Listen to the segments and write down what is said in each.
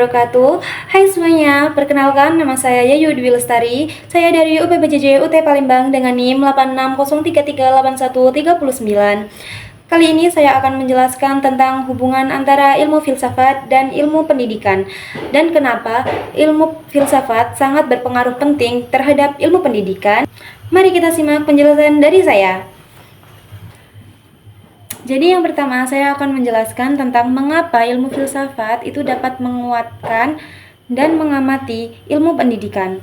wabarakatuh. Hai semuanya, perkenalkan nama saya Yayu Dwi Lestari. Saya dari UPBJJ UT Palembang dengan NIM 8603338139. Kali ini saya akan menjelaskan tentang hubungan antara ilmu filsafat dan ilmu pendidikan dan kenapa ilmu filsafat sangat berpengaruh penting terhadap ilmu pendidikan. Mari kita simak penjelasan dari saya. Jadi yang pertama saya akan menjelaskan tentang mengapa ilmu filsafat itu dapat menguatkan dan mengamati ilmu pendidikan.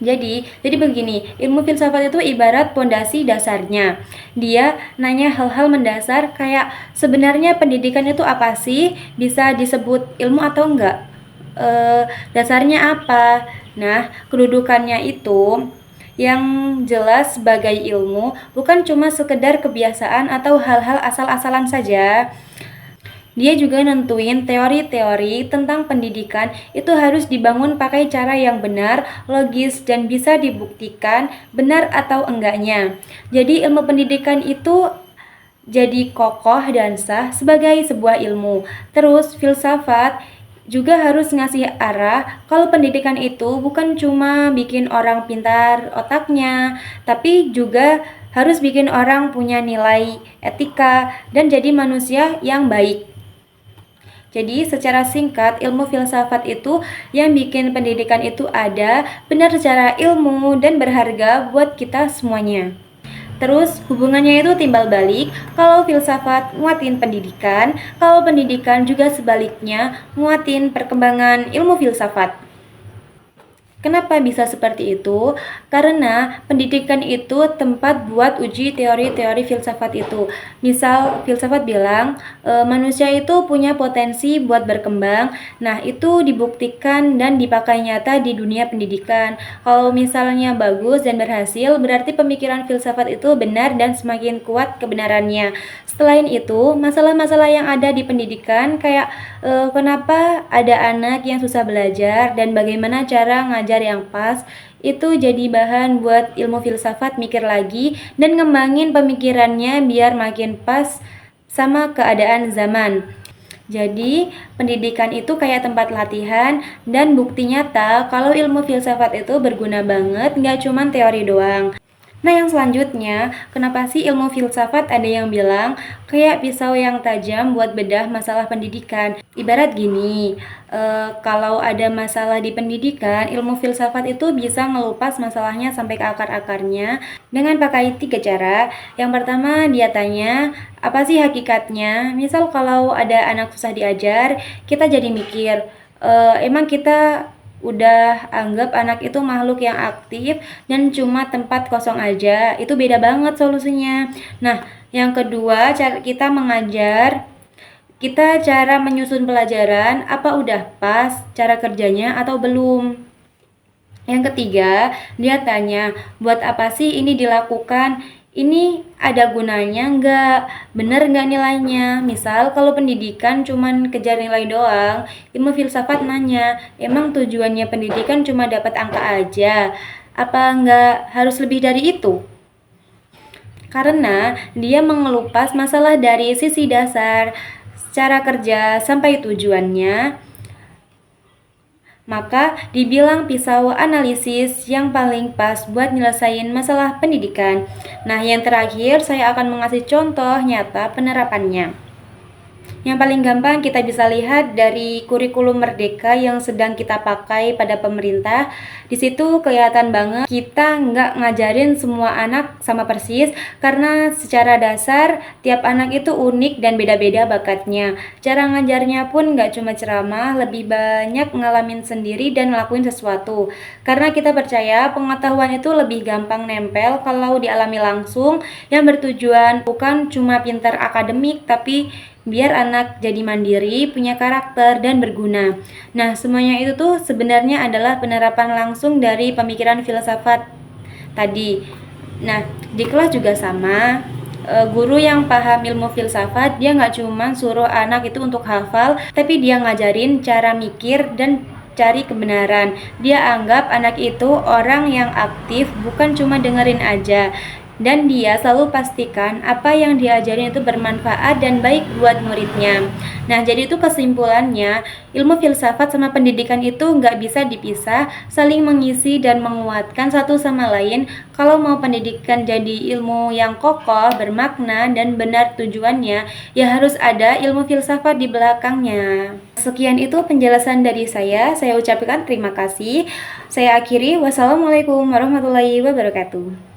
Jadi begini, ilmu filsafat itu ibarat pondasi dasarnya. Dia nanya hal-hal mendasar kayak sebenarnya pendidikan itu apa sih? Bisa disebut ilmu atau enggak? Dasarnya apa? Nah, kedudukannya itu yang jelas sebagai ilmu bukan cuma sekedar kebiasaan atau hal-hal asal-asalan saja. Dia juga nentuin teori-teori tentang pendidikan itu harus dibangun pakai cara yang benar, logis, dan bisa dibuktikan benar atau enggaknya. Jadi ilmu pendidikan itu jadi kokoh dan sah sebagai sebuah ilmu. Terus filsafat juga harus ngasih arah kalau pendidikan itu bukan cuma bikin orang pintar otaknya, tapi juga harus bikin orang punya nilai etika dan jadi manusia yang baik. Jadi secara singkat ilmu filsafat itu yang bikin pendidikan itu ada benar secara ilmu dan berharga buat kita semuanya. Terus hubungannya itu timbal balik, kalau filsafat nguatin pendidikan, kalau pendidikan juga sebaliknya nguatin perkembangan ilmu filsafat. Kenapa bisa seperti itu? Karena pendidikan itu tempat buat uji teori-teori filsafat itu. Misal filsafat bilang manusia itu punya potensi buat berkembang. Nah, itu dibuktikan dan dipakai nyata di dunia pendidikan. Kalau misalnya bagus dan berhasil, berarti pemikiran filsafat itu benar dan semakin kuat kebenarannya. Selain itu, masalah-masalah yang ada di pendidikan kayak kenapa ada anak yang susah belajar dan bagaimana cara ngajar yang pas, itu jadi bahan buat ilmu filsafat mikir lagi dan ngembangin pemikirannya biar makin pas sama keadaan zaman. Jadi, pendidikan itu kayak tempat latihan dan bukti nyata kalau ilmu filsafat itu berguna banget, nggak cuma teori doang. Nah, yang selanjutnya, kenapa sih ilmu filsafat ada yang bilang kayak pisau yang tajam buat bedah masalah pendidikan? Ibarat gini, kalau ada masalah di pendidikan, ilmu filsafat itu bisa ngelupas masalahnya sampai ke akar-akarnya dengan pakai 3 cara. Yang pertama, dia tanya, apa sih hakikatnya? Misal kalau ada anak susah diajar, kita jadi mikir, emang kita udah anggap anak itu makhluk yang aktif dan cuma tempat kosong aja, itu beda banget solusinya. Nah, yang kedua, cara kita mengajar, kita cara menyusun pelajaran, apa udah pas cara kerjanya atau belum. Yang ketiga, dia tanya, buat apa sih ini dilakukan? Ini ada gunanya nggak? Bener nggak nilainya? Misal kalau pendidikan cuman kejar nilai doang, ilmu filsafat nanya, emang tujuannya pendidikan cuma dapat angka aja? Apa nggak harus lebih dari itu? Karena dia mengelupas masalah dari sisi dasar, cara kerja sampai tujuannya, maka dibilang pisau analisis yang paling pas buat nyelesain masalah pendidikan. Nah, yang terakhir saya akan mengasih contoh nyata penerapannya. Yang paling gampang kita bisa lihat dari kurikulum Merdeka yang sedang kita pakai pada pemerintah. Di situ kelihatan banget kita nggak ngajarin semua anak sama persis karena secara dasar tiap anak itu unik dan beda-beda bakatnya. Cara ngajarnya pun nggak cuma ceramah, lebih banyak ngalamin sendiri dan ngelakuin sesuatu. Karena kita percaya pengetahuan itu lebih gampang nempel kalau dialami langsung, yang bertujuan bukan cuma pintar akademik tapi biar anak jadi mandiri, punya karakter, dan berguna. Nah, semuanya itu tuh sebenarnya adalah penerapan langsung dari pemikiran filsafat tadi. Nah, di kelas juga sama. Guru yang paham ilmu filsafat, dia nggak cuma suruh anak itu untuk hafal, tapi dia ngajarin cara mikir dan cari kebenaran. Dia anggap anak itu orang yang aktif, bukan cuma dengerin aja. dan dia selalu pastikan apa yang diajarin itu bermanfaat dan baik buat muridnya. Nah, jadi itu kesimpulannya, ilmu filsafat sama pendidikan itu nggak bisa dipisah, saling mengisi dan menguatkan satu sama lain. Kalau mau pendidikan jadi ilmu yang kokoh, bermakna, dan benar tujuannya, ya harus ada ilmu filsafat di belakangnya. Sekian itu penjelasan dari saya ucapkan terima kasih. Saya akhiri, wassalamualaikum warahmatullahi wabarakatuh.